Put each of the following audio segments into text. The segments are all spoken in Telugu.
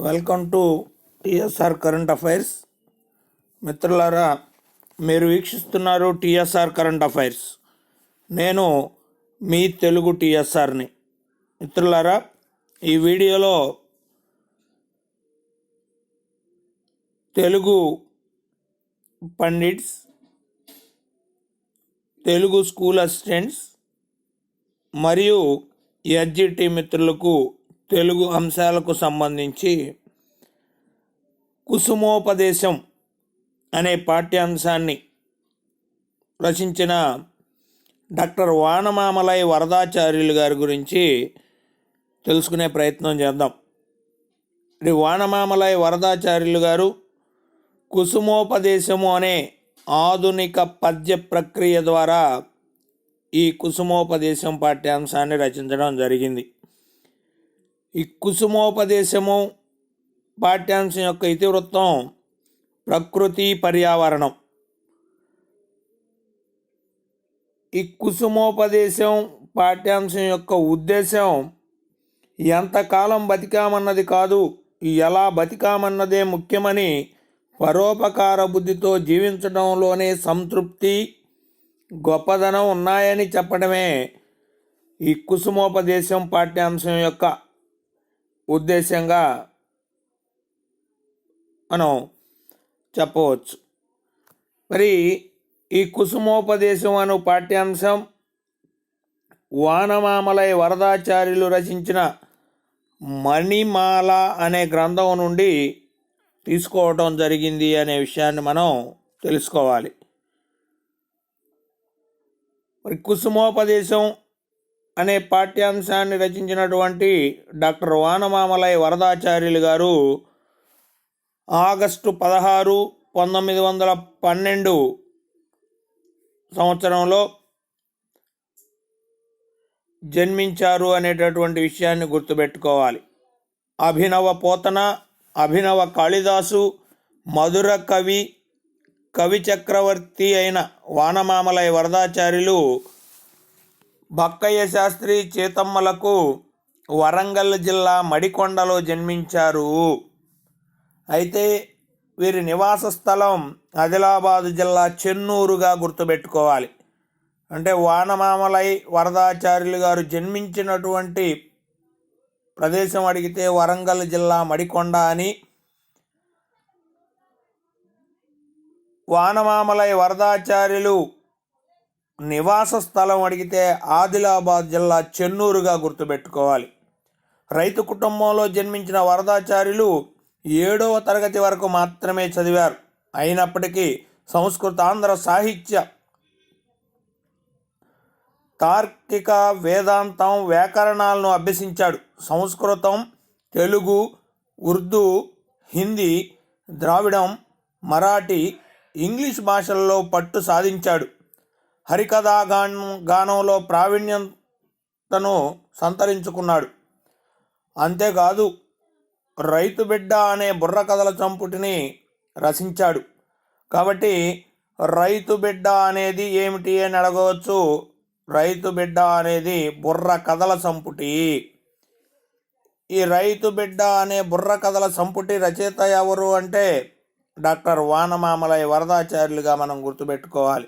Welcome to TSR current affairs. మిత్రులారా, మీరు వీక్షిస్తున్నారు టిఎస్ఆర్ కరెంట్ అఫైర్స్. నేను మీ తెలుగు టిఎస్ఆర్ని. మిత్రులారా, ఈ వీడియోలో Telugu pundits, Telugu school assistants మరియు ఎస్జిటి మిత్రులకు తెలుగు అంశాలకు సంబంధించి కుసుమోపదేశం అనే పాఠ్యాంశాన్ని రచించిన డాక్టర్ వానమామలై వరదాచార్యులు గారి గురించి తెలుసుకునే ప్రయత్నం చేద్దాం. వానమామలై వరదాచార్యులు గారు కుసుమోపదేశము అనే ఆధునిక పద్య ప్రక్రియ ద్వారా ఈ కుసుమోపదేశం పాఠ్యాంశాన్ని రచించడం జరిగింది. ఈ కుసుమోపదేశము పాఠ్యాంశం యొక్క ఇతివృత్తం ప్రకృతి పర్యావరణం. ఈ కుసుమోపదేశం పాఠ్యాంశం యొక్క ఉద్దేశం ఎంతకాలం బతికామన్నది కాదు, ఎలా బతికామన్నదే ముఖ్యమని, పరోపకార బుద్ధితో జీవించడంలోనే సంతృప్తి, గొప్పదనం ఉన్నాయని చెప్పడమే ఈ కుసుమోపదేశం పాఠ్యాంశం యొక్క ఉద్దేశంగా మనం చెప్పవచ్చు. మరి ఈ కుసుమోపదేశం అను పాఠ్యాంశం వానమామలై వరదాచార్యులు రచించిన మణిమాల అనే గ్రంథం నుండి తీసుకోవడం జరిగింది అనే విషయాన్ని మనం తెలుసుకోవాలి. మరి కుసుమోపదేశం అనే పాఠ్యాంశాన్ని రచించినటువంటి డాక్టర్ వానమామలై వరదాచార్యులు గారు ఆగస్టు 16, 1912 సంవత్సరంలో జన్మించారు అనేటటువంటి విషయాన్ని గుర్తుపెట్టుకోవాలి. అభినవ పోతన, అభినవ కాళిదాసు, మధుర కవి, కవి చక్రవర్తి అయిన వానమామలై వరదాచార్యులు బక్కయ్య శాస్త్రి చేతమ్మలకు వరంగల్ జిల్లా మడికొండలో జన్మించారు. అయితే వీరి నివాస స్థలం ఆదిలాబాదు జిల్లా చెన్నూరుగా గుర్తుపెట్టుకోవాలి. అంటే వానమామలై వరదాచార్యులు గారు జన్మించినటువంటి ప్రదేశం అడిగితే వరంగల్ జిల్లా మడికొండ అని, వానమామలై వరదాచార్యులు నివాస స్థలం అడిగితే ఆదిలాబాద్ జిల్లా చెన్నూరుగా గుర్తుపెట్టుకోవాలి. రైతు కుటుంబంలో జన్మించిన వరదాచార్యులు 7వ తరగతి వరకు మాత్రమే చదివారు. అయినప్పటికీ సంస్కృత ఆంధ్ర సాహిత్య, తార్కిక, వేదాంతం, వ్యాకరణాలను అభ్యసించాడు. సంస్కృతం, తెలుగు, ఉర్దూ, హిందీ, ద్రావిడం, మరాఠీ, ఇంగ్లీష్ భాషల్లో పట్టు సాధించాడు. హరికథా గానంలో ప్రావీణ్యతను సంతరించుకున్నాడు. అంతేకాదు రైతు బిడ్డ అనే బుర్ర కథల సంపుటిని రచించాడు. కాబట్టి రైతు బిడ్డ అనేది ఏమిటి అని అడగవచ్చు. రైతు బిడ్డ అనేది బుర్ర కథల సంపుటి. ఈ రైతు బిడ్డ అనే బుర్ర కథల సంపుటి రచయిత ఎవరు అంటే డాక్టర్ వానమామలై వరదాచార్యులుగా మనం గుర్తుపెట్టుకోవాలి.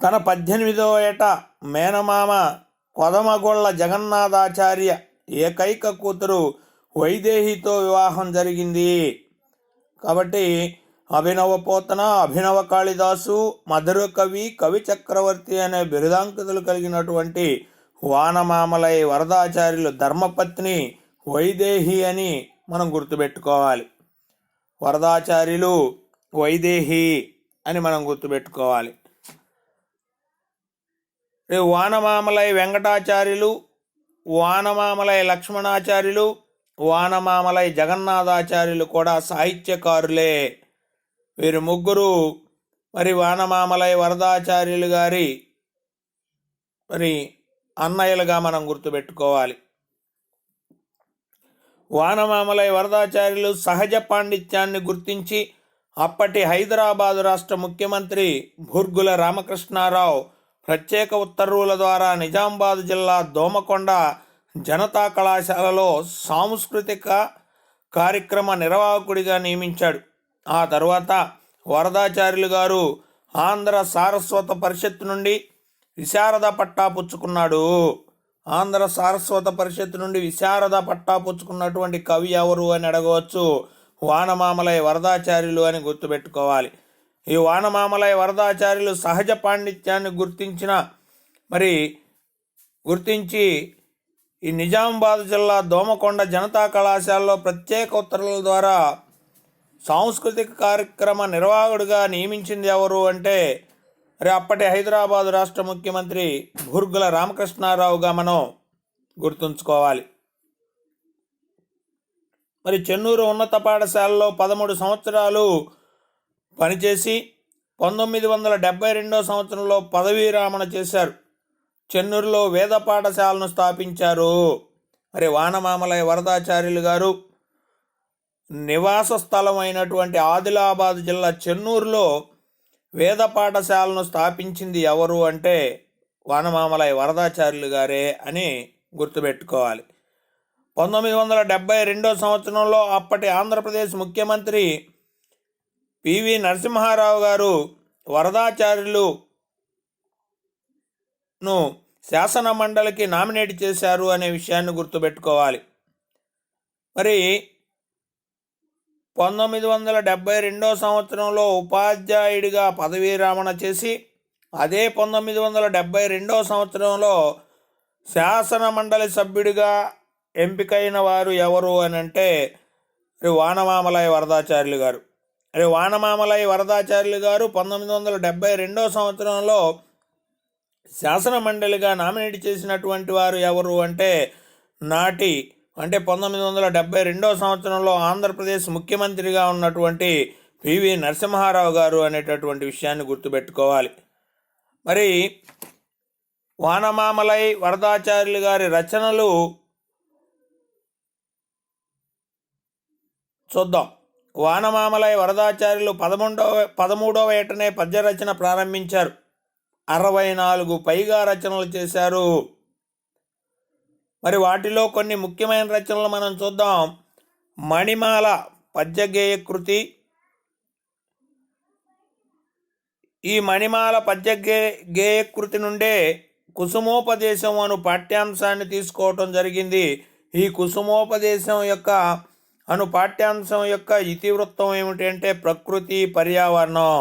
తన 18వ ఏట మేనమామ కొదమగొళ్ళ జగన్నాథాచార్య ఏకైక కూతురు వైదేహితో వివాహం జరిగింది. కాబట్టి అభినవ పోతన, అభినవ కాళిదాసు, మధుర కవి, కవి చక్రవర్తి అనే బిరుదాంకితులు కలిగినటువంటి వానమామలై వరదాచార్యులు ధర్మపత్ని వైదేహి అని మనం గుర్తుపెట్టుకోవాలి. వరదాచార్యులు వైదేహి అని మనం గుర్తుపెట్టుకోవాలి. వానమామలై వెంకటాచార్యులు, వానమామలై లక్ష్మణాచార్యులు, వానమామలై జగన్నాథాచార్యులు కూడా సాహిత్యకారులే. వీరు ముగ్గురు మరి వానమామలై వరదాచార్యులు గారి మరి అన్నయ్యలుగా మనం గుర్తుపెట్టుకోవాలి. వానమామలై వరదాచార్యులు సహజ పాండిత్యాన్ని గుర్తించి అప్పటి హైదరాబాదు రాష్ట్ర ముఖ్యమంత్రి భూర్గుల రామకృష్ణారావు ప్రత్యేక ఉత్తర్వుల ద్వారా నిజామాబాద్ జిల్లా దోమకొండ జనతా కళాశాలలో సాంస్కృతిక కార్యక్రమ నిర్వాహకుడిగా నియమించాడు. ఆ తర్వాత వరదాచార్యులు గారు ఆంధ్ర సారస్వత పరిషత్ నుండి విశారద పట్టా పుచ్చుకున్నాడు. ఆంధ్ర సారస్వత పరిషత్ నుండి విశారద పట్టా పుచ్చుకున్నటువంటి కవి ఎవరు అని అడగవచ్చు. వానమామలై వరదాచార్యులు అని గుర్తుపెట్టుకోవాలి. ఈ వానమామలై వరదాచార్యులు సహజ పాండిత్యాన్ని గుర్తించి ఈ నిజామాబాద్ జిల్లా దోమకొండ జనతా కళాశాలలో ప్రత్యేక ఉత్తర్వుల ద్వారా సాంస్కృతిక కార్యక్రమ నిర్వాహకుడిగా నియమించింది ఎవరు అంటే అప్పటి హైదరాబాదు రాష్ట్ర ముఖ్యమంత్రి బూర్గుల రామకృష్ణారావుగా మనం గుర్తుంచుకోవాలి. చెన్నూరు ఉన్నత పాఠశాలలో 13 సంవత్సరాలు పనిచేసి 1972 సంవత్సరంలో పదవీ విరమణ చేశారు. చెన్నూరులో వేద పాఠశాలను స్థాపించారు. వానమామలై వరదాచార్యులు గారు నివాస స్థలం అయినటువంటి ఆదిలాబాద్ జిల్లా చెన్నూరులో వేద పాఠశాలను స్థాపించింది ఎవరు అంటే వానమామలై వరదాచార్యులు గారే అని గుర్తుపెట్టుకోవాలి. 1972 సంవత్సరంలో అప్పటి ఆంధ్రప్రదేశ్ ముఖ్యమంత్రి పివి నరసింహారావు గారు వరదాచార్యులును శాసన మండలికి నామినేట్ చేశారు అనే విషయాన్ని గుర్తుపెట్టుకోవాలి. 1972 సంవత్సరంలో ఉపాధ్యాయుడిగా పదవీ విరమణ చేసి అదే 1972 సంవత్సరంలో శాసన మండలి సభ్యుడిగా ఎంపికైన వారు ఎవరు అని అంటే వానమామలై వరదాచార్యులు గారు. వానమామలై వరదాచార్యులు గారు 1972 సంవత్సరంలో శాసన మండలిగా నామినేట్ చేసినటువంటి వారు ఎవరు అంటే 1972 సంవత్సరంలో ఆంధ్రప్రదేశ్ ముఖ్యమంత్రిగా ఉన్నటువంటి పివి నరసింహారావు గారు అనేటటువంటి విషయాన్ని గుర్తుపెట్టుకోవాలి. వానమామలై వరదాచార్యులు గారి రచనలు చూద్దాం. వానమామలై వరదాచార్యులు 13వ ఏటనే పద్య రచన ప్రారంభించారు. 64 పైగా రచనలు చేశారు. వాటిలో కొన్ని ముఖ్యమైన రచనలు మనం చూద్దాం. మణిమాల పద్యగేయ కృతి. ఈ మణిమాల పద్యగేయ కృతి నుండే కుసుమోపదేశం అను పాఠ్యాంశాన్ని తీసుకోవటం జరిగింది. ఈ కుసుమోపదేశం అను పాఠ్యాంశం యొక్క ఇతివృత్తం ఏమిటంటే ప్రకృతి పర్యావరణం.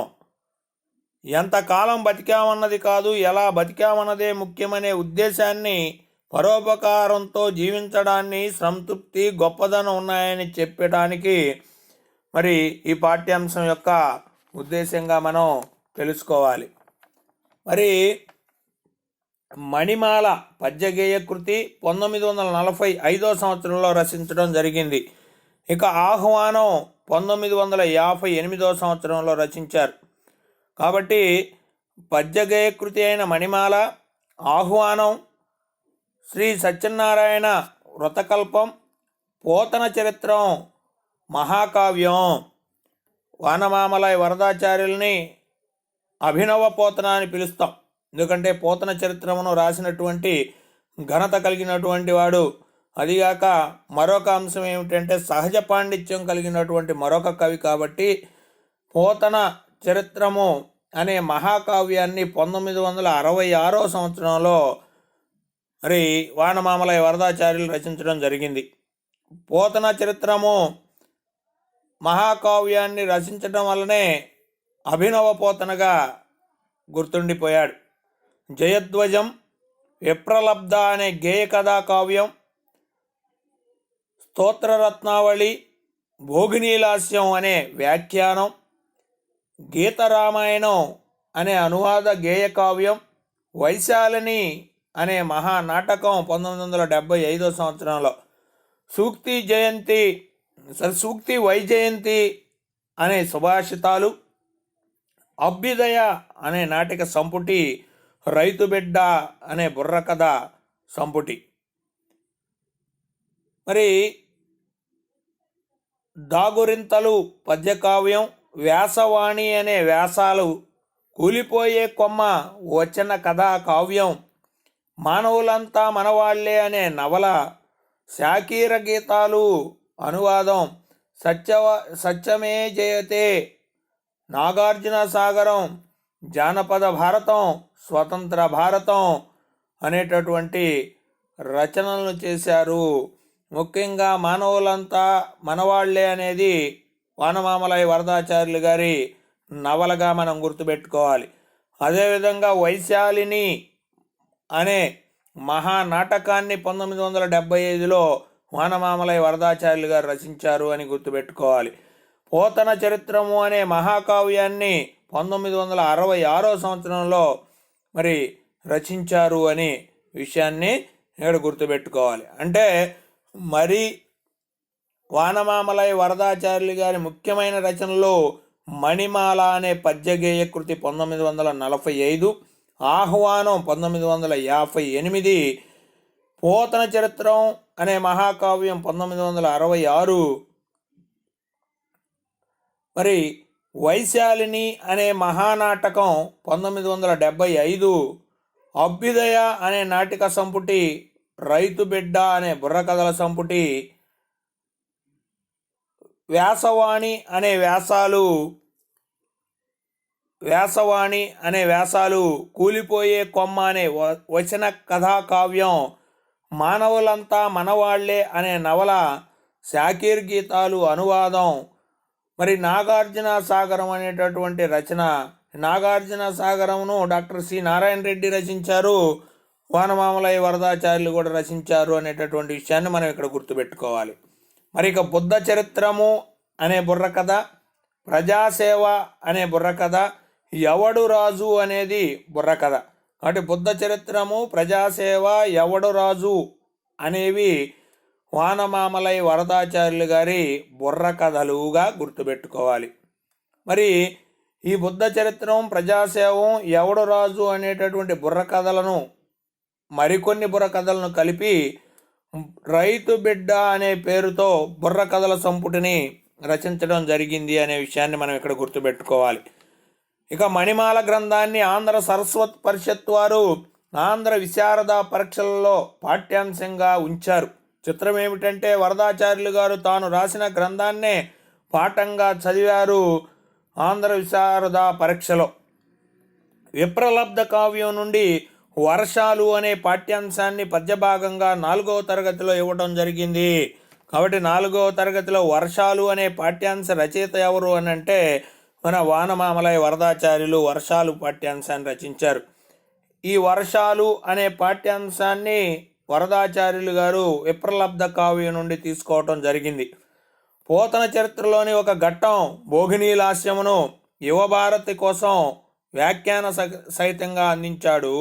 ఎంతకాలం బతికామన్నది కాదు, ఎలా బతికామన్నదే ముఖ్యమనే ఉద్దేశాన్ని, పరోపకారంతో జీవించడాన్ని, సంతృప్తి గొప్పదనం ఉన్నాయని చెప్పడానికి ఈ పాఠ్యాంశం యొక్క ఉద్దేశంగా మనం తెలుసుకోవాలి. మణిమాల పద్యగేయ కృతి 1945 సంవత్సరంలో రచించడం జరిగింది. ఇక ఆహ్వానం 1958 సంవత్సరంలో రచించారు. కాబట్టి పద్యగేయ కృతి అయిన మణిమాల, ఆహ్వానం, శ్రీ సత్యనారాయణ వ్రతకల్పం, పోతన చరిత్రం మహాకావ్యం. వానమామలై వరదాచార్యుల్ని అభినవ పోతన అని పిలుస్తాం. ఎందుకంటే పోతన చరిత్రమును రాసినటువంటి ఘనత కలిగినటువంటి వాడు. అదిగాక మరొక అంశం ఏమిటంటే సహజ పాండిత్యం కలిగినటువంటి మరొక కవి. కాబట్టి పోతన చరిత్రము అనే మహాకావ్యాన్ని 1966 సంవత్సరంలో వానమామలై వరదాచార్యులు రచించడం జరిగింది. పోతన చరిత్రము మహాకావ్యాన్ని రచించడం వల్లనే అభినవ పోతనగా గుర్తుండిపోయాడు. జయధ్వజం, విప్రలబ్ధ అనే గేయ కథా కావ్యం, స్తోత్రరత్నావళి, భోగినీలాస్యం అనే వ్యాఖ్యానం, గీతరామాయణం అనే అనువాద గేయ కావ్యం, వైశాలిని అనే మహానాటకం 1975 సంవత్సరంలో, సూక్తి వైజయంతి అనే సుభాషితాలు, అభ్యుదయ అనే నాటక సంపుటి, రైతు బిడ్డ అనే బుర్రకథ సంపుటి. దాగురింతలు పద్యకావ్యం, వ్యాసవాణి అనే వ్యాసాలు, కూలిపోయే కొమ్మ వచన కథా కావ్యం, మానవులంతా మనవాళ్లే అనే నవల, శాకీర గీతాలు అనువాదం, సత్యమే జయతే, నాగార్జున సాగరం, జానపద భారతం, స్వతంత్ర భారతం అనేటటువంటి రచనలను చేశారు. ముఖ్యంగా మానవులంతా మనవాళ్లే అనేది వానమామలై వరదాచార్యులు గారి నవలగా మనం గుర్తుపెట్టుకోవాలి. అదేవిధంగా వైశాలిని అనే మహానాటకాన్ని 1975లో వానమామలై వరదాచార్యులు గారు రచించారు అని గుర్తుపెట్టుకోవాలి. పోతన చరిత్రము అనే మహాకావ్యాన్ని 1966 సంవత్సరంలో మరి రచించారు అని విషయాన్ని ఇక్కడ గుర్తుపెట్టుకోవాలి. అంటే మరి వానమామలై వరదాచార్యులు గారి ముఖ్యమైన రచనలు మణిమాల అనే పద్యగేయ కృతి 1945, ఆహ్వానం 1958, పోతన చరిత్రం అనే మహాకావ్యం 1966, మరి వైశాలిని అనే మహానాటకం 1975, అభ్యుదయ అనే నాటిక సంపుటి, రైతు బిడ్డ అనే బుర్రకథల సంపుటి, వ్యాసవాణి అనే వ్యాసాలు, కూలిపోయే కొమ్మ అనే వచన కథాకావ్యం, మానవులంతా మనవాళ్లే అనే నవల, శాకీర్ గీతాలు అనువాదం, మరి నాగార్జున సాగరం అనేటటువంటి రచన. నాగార్జున సాగరంను డాక్టర్ సి నారాయణ రెడ్డి రచించారు, వానమామలై వరదాచార్యులు కూడా రచించారు అనేటటువంటి విషయాన్ని మనం ఇక్కడ గుర్తుపెట్టుకోవాలి. మరి ఇక బుద్ధ చరిత్రము అనే బుర్రకథ, ప్రజాసేవ అనే బుర్రకథ, ఎవడు రాజు అనేది బుర్రకథ. కాబట్టి బుద్ధ చరిత్రము, ప్రజాసేవ, ఎవడు రాజు అనేవి వానమామలై వరదాచార్యులు గారి బుర్రకథలుగా గుర్తుపెట్టుకోవాలి. మరి ఈ బుద్ధ చరిత్రం, ప్రజాసేవం, ఎవడు రాజు అనేటటువంటి బుర్రకథలను మరికొన్ని బుర్రకథలను కలిపి రైతు బిడ్డ అనే పేరుతో బుర్రకథల సంపుటిని రచించడం జరిగింది అనే విషయాన్ని మనం ఇక్కడ గుర్తుపెట్టుకోవాలి. ఇక మణిమాల గ్రంథాన్ని ఆంధ్ర సరస్వత్ పరిషత్ వారు ఆంధ్ర విశారద పరీక్షలలో పాఠ్యాంశంగా ఉంచారు. చిత్రం ఏమిటంటే వరదాచార్యులు గారు తాను రాసిన గ్రంథాన్నే పాఠంగా చదివారు ఆంధ్ర విశారద పరీక్షలో. విప్రలబ్ధ కావ్యం నుండి వర్షాలు అనే పాఠ్యాంశాన్ని పద్యభాగంగా 4వ తరగతిలో ఇవ్వడం జరిగింది. కాబట్టి 4వ తరగతిలో వర్షాలు అనే పాఠ్యాంశ రచయిత ఎవరు అని అంటే మన వానమామలై వరదాచార్యులు వర్షాలు పాఠ్యాంశాన్ని రచించారు. ఈ వర్షాలు అనే పాఠ్యాంశాన్ని వరదాచార్యులు గారు విప్రలబ్ధ కావ్యం నుండి తీసుకోవటం జరిగింది. పోతన చరిత్రలోని ఒక ఘట్టం భోగినీ లాస్యమును యువభారతి కోసం వ్యాఖ్యాన సహితంగా అందించాడు.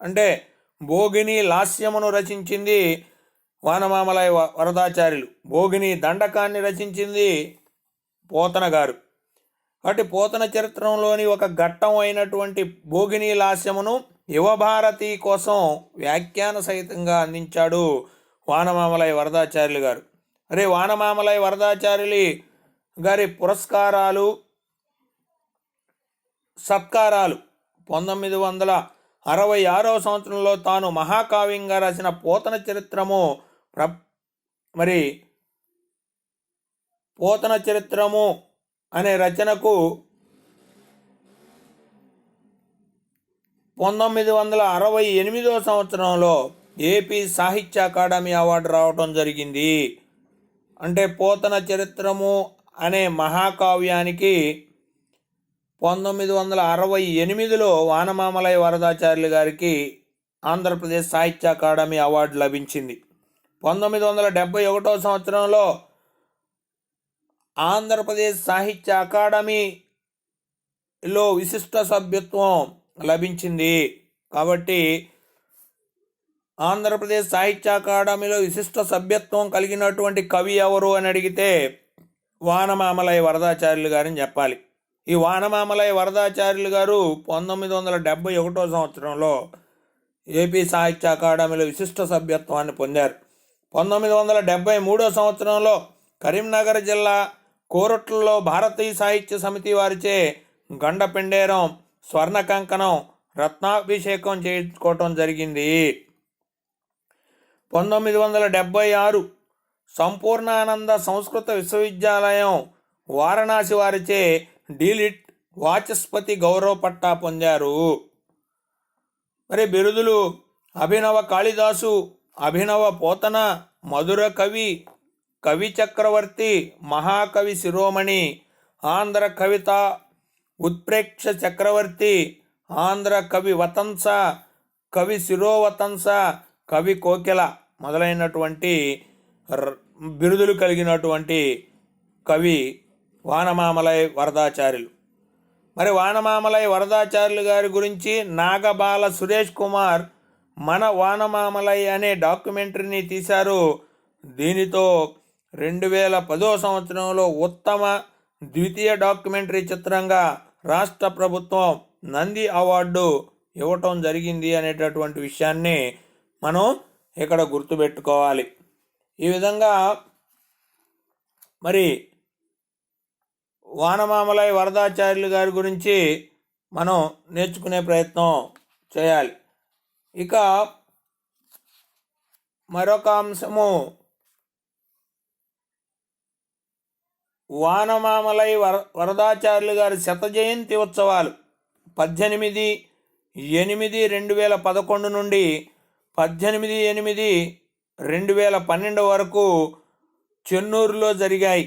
అంటే భోగినీ లాస్యమును రచించింది వానమామలై వరదాచార్యులు, భోగినీ దండకాన్ని రచించింది పోతన గారు. కాబట్టి పోతన చరిత్రలోని ఒక ఘట్టం అయినటువంటి భోగినీ లాస్యమును యువభారతి కోసం వ్యాఖ్యాన సహితంగా అందించాడు వానమామలై వరదాచార్యులు గారు. అరే వానమామలై వరదాచార్యులు గారి పురస్కారాలు, సత్కారాలు 1966 సంవత్సరంలో తాను మహాకావ్యంగా రాసిన పోతన చరిత్రము పోతన చరిత్రము అనే రచనకు 1968 సంవత్సరంలో ఏపీ సాహిత్య అకాడమీ అవార్డు రావడం జరిగింది. అంటే పోతన చరిత్రము అనే మహాకావ్యానికి 1968లో వానమామలై వరదాచార్యులు గారికి ఆంధ్రప్రదేశ్ సాహిత్య అకాడమీ అవార్డు లభించింది. 1971 సంవత్సరంలో ఆంధ్రప్రదేశ్ సాహిత్య అకాడమీలో విశిష్ట సభ్యత్వం లభించింది. కాబట్టి ఆంధ్రప్రదేశ్ సాహిత్య అకాడమీలో విశిష్ట సభ్యత్వం కలిగినటువంటి కవి ఎవరు అని అడిగితే వానమామలై వరదాచార్యులు గారిని చెప్పాలి. ఈ వానమామలై వరదాచార్యులు గారు 1971 సంవత్సరంలో ఏపీ సాహిత్య అకాడమీలో విశిష్ట సభ్యత్వాన్ని పొందారు. 1973 సంవత్సరంలో కరీంనగర్ జిల్లా కోరట్లలో భారతీయ సాహిత్య సమితి వారిచే గండపెండేరం, స్వర్ణ కంకణం, రత్నాభిషేకం చేయించుకోవటం జరిగింది. 1976 సంపూర్ణానంద సంస్కృత విశ్వవిద్యాలయం వారణాసి వారిచే డీలిట్ వాచస్పతి గౌరవ పట్టా పొందారు. మరి బిరుదులు అభినవ కాళిదాసు, అభినవ పోతన, మధుర కవి, కవి చక్రవర్తి, మహాకవి శిరోమణి, ఆంధ్ర కవిత ఉత్ప్రేక్ష చక్రవర్తి, ఆంధ్ర కవి వతంస, కవి శిరోవతంస, కవి కోకిల మొదలైనటువంటి బిరుదులు కలిగినటువంటి కవి వానమామలై వరదాచార్యులు. మరి వానమామలై వరదాచార్యులు గారి గురించి నాగబాల సురేష్ కుమార్ మన వానమామలై అనే డాక్యుమెంటరీని తీశారు. దీనితో 2010 సంవత్సరంలో ఉత్తమ ద్వితీయ డాక్యుమెంటరీ చిత్రంగా రాష్ట్ర ప్రభుత్వం నంది అవార్డు ఇవ్వటం జరిగింది అనేటటువంటి విషయాన్ని మనం ఇక్కడ గుర్తుపెట్టుకోవాలి. ఈ విధంగా మరి వానమామలై వరదాచార్యులు గారి గురించి మనం నేర్చుకునే ప్రయత్నం చేయాలి. ఇక మరొక అంశము, వానమామలై వరదాచార్యులు గారి శత జయంతి ఉత్సవాలు 18/8/2011 నుండి 18/8/2012 వరకు చెన్నూరులో జరిగాయి.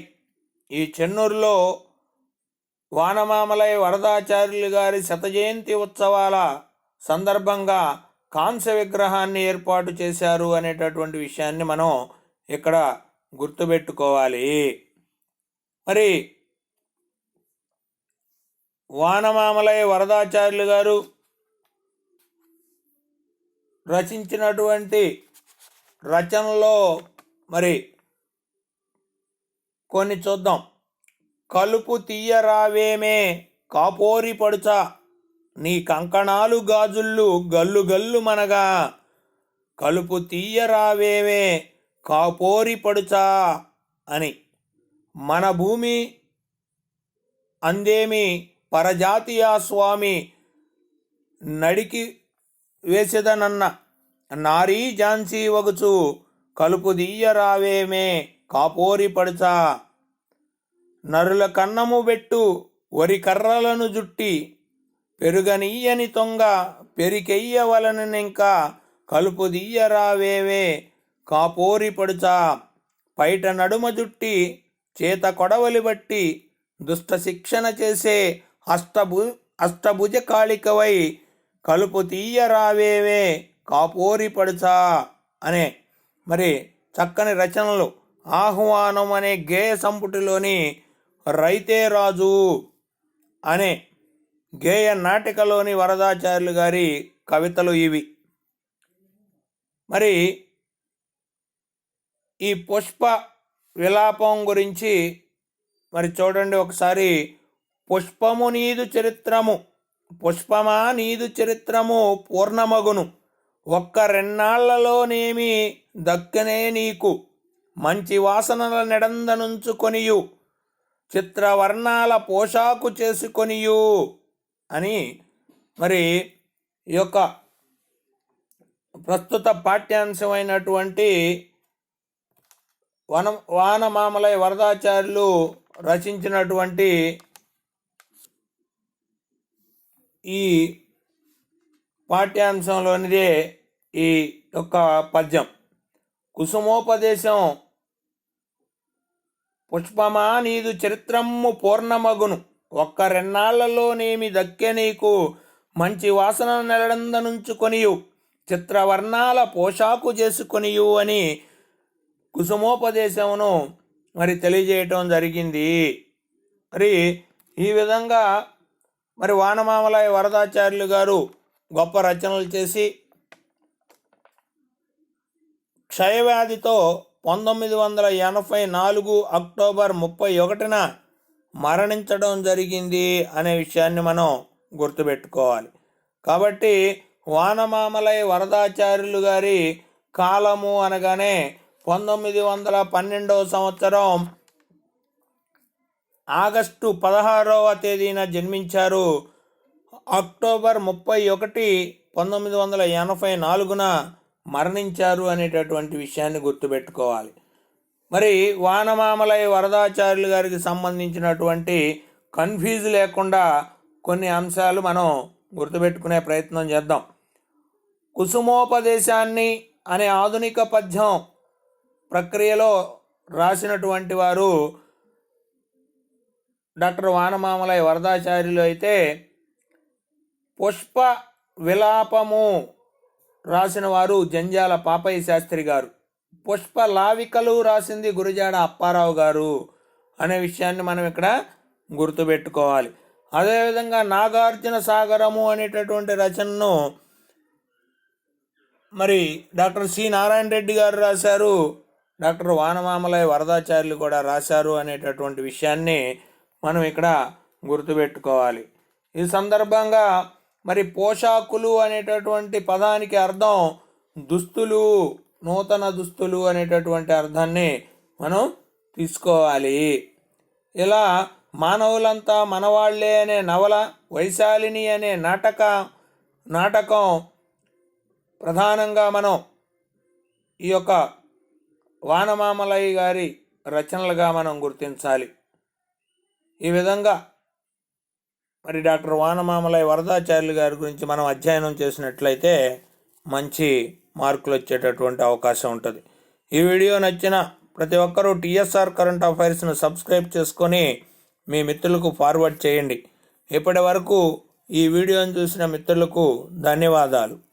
ఈ చెన్నూరులో వానమామలై వరదాచార్యులు గారి శత జయంతి ఉత్సవాల సందర్భంగా కాంస్య విగ్రహాన్ని ఏర్పాటు చేశారు అనేటటువంటి విషయాన్ని మనం ఇక్కడ గుర్తుపెట్టుకోవాలి. మరి వానమామలై వరదాచార్యులు గారు రచించినటువంటి రచనలో మరి కొన్ని చూద్దాం. కలుపు తీయరావేమే కాపోరి పడుచా, నీ కంకణాలు గాజుళ్ళు గల్లు గల్లు మనగా, కలుపు తీయరావేమే కాపోరి పడుచా అని, మన భూమి అందేమి పరజాతీయ స్వామి నడికి వేసేదనన్న నారీ ఝాన్సీ వగుచు, కలుపు దీయరావేమే కాపోరి పడుచా, నరుల కన్నము బెట్టు వరి కర్రలను జుట్టి, పెరుగనీయని తొంగ పెరికెయ్యవలననింకా, కలుపు దీయరావేవే కాపోరి పడుచా, పైట నడుమ జుట్టి చేత కొడవలి బట్టి, దుష్ట శిక్షణ చేసే అష్టభుజ కాళికవై, కలుపు తీయరావేవే కాపోరి పడుచా అనే మరి చక్కని రచనలు ఆహ్వానం అనే గేయ సంపుటిలోని రైతే రాజు అనే గేయ నాటికలోని వరదాచార్యులు గారి కవితలు ఇవి. మరి ఈ పుష్ప విలాపం గురించి మరి చూడండి ఒకసారి. పుష్పము నీదు చరిత్రము, పుష్పమా నీదు చరిత్రము పూర్ణమగును, ఒక్క రెన్నాళ్లలోనేమి దక్కనే నీకు, మంచి వాసనల నెడందనుంచుకొనియు, చిత్రవర్ణాల పోషాకు చేసుకొనియు అని మరి ఈ యొక్క ప్రస్తుత పాఠ్యాంశమైనటువంటి వానమామలై వరదాచార్యులు రచించినటువంటి ఈ పాఠ్యాంశంలోనిదే ఈ యొక్క పద్యం. కుసుమోపదేశం పుష్పమా నీదు చరిత్రమ్ము పూర్ణమగును, ఒక్క రెన్నాళ్లలోనేమి దక్కె నీకు, మంచి వాసన నెలడందనుంచుకొనియు, చిత్రవర్ణాల పోషాకు చేసుకొనియు అని కుసుమోపదేశమును మరి తెలియజేయటం జరిగింది. మరి ఈ విధంగా మరి వానమామలై వరదాచార్యులు గారు గొప్ప రచనలు చేసి క్షయవ్యాధితో 1984 అక్టోబర్ 31న మరణించడం జరిగింది అనే విషయాన్ని మనం గుర్తుపెట్టుకోవాలి. కాబట్టి వానమామలై వరదాచార్యులు గారి కాలము అనగానే 1912 సంవత్సరం ఆగస్టు 16వ తేదీన జన్మించారు. అక్టోబర్ 31, 1984 మరణించారు అనేటటువంటి విషయాన్ని గుర్తుపెట్టుకోవాలి. మరి వానమామలై వరదాచార్యులు గారికి సంబంధించినటువంటి కన్ఫ్యూజ్ లేకుండా కొన్ని అంశాలు మనం గుర్తుపెట్టుకునే ప్రయత్నం చేద్దాం. కుసుమోపదేశాన్ని అనే ఆధునిక పద్యం ప్రక్రియలో రాసినటువంటి వారు డాక్టర్ వానమామలై వరదాచార్యులు అయితే, పుష్ప విలాపము రాసిన వారు జంజాల పాపయ్య శాస్త్రి గారు, పుష్ప లావికలు రాసింది గురజాడ అప్పారావు గారు అనే విషయాన్ని మనం ఇక్కడ గుర్తుపెట్టుకోవాలి. అదేవిధంగా నాగార్జున సాగరము అనేటటువంటి రచనను మరి డాక్టర్ సి నారాయణ రెడ్డి గారు రాశారు, డాక్టర్ వానమామలై వరదాచార్యులు కూడా రాశారు అనేటటువంటి విషయాన్ని మనం ఇక్కడ గుర్తుపెట్టుకోవాలి. ఈ సందర్భంగా మరి పోషాకులు అనేటటువంటి పదానికి అర్థం దుస్తులు, నూతన దుస్తులు అనేటటువంటి అర్థాన్ని మనం తీసుకోవాలి. ఇలా మానవులంతా మనవాళ్లే అనే నవల, వైశాలిని అనే నాటకం ప్రధానంగా మనం ఈ యొక్క వానమామలై గారి రచనలుగా మనం గుర్తించాలి. ఈ విధంగా మరి డాక్టర్ వానమామలై వరదాచార్యులు గారి గురించి మనం అధ్యయనం చేసినట్లయితే మంచి మార్కులు వచ్చేటటువంటి అవకాశం ఉంటుంది. ఈ వీడియో నచ్చిన ప్రతి ఒక్కరూ టీఎస్ఆర్ కరెంట్ అఫైర్స్ను సబ్స్క్రైబ్ చేసుకొని మీ మిత్రులకు ఫార్వర్డ్ చేయండి. ఇప్పటి వరకు ఈ వీడియోను చూసిన మిత్రులకు ధన్యవాదాలు.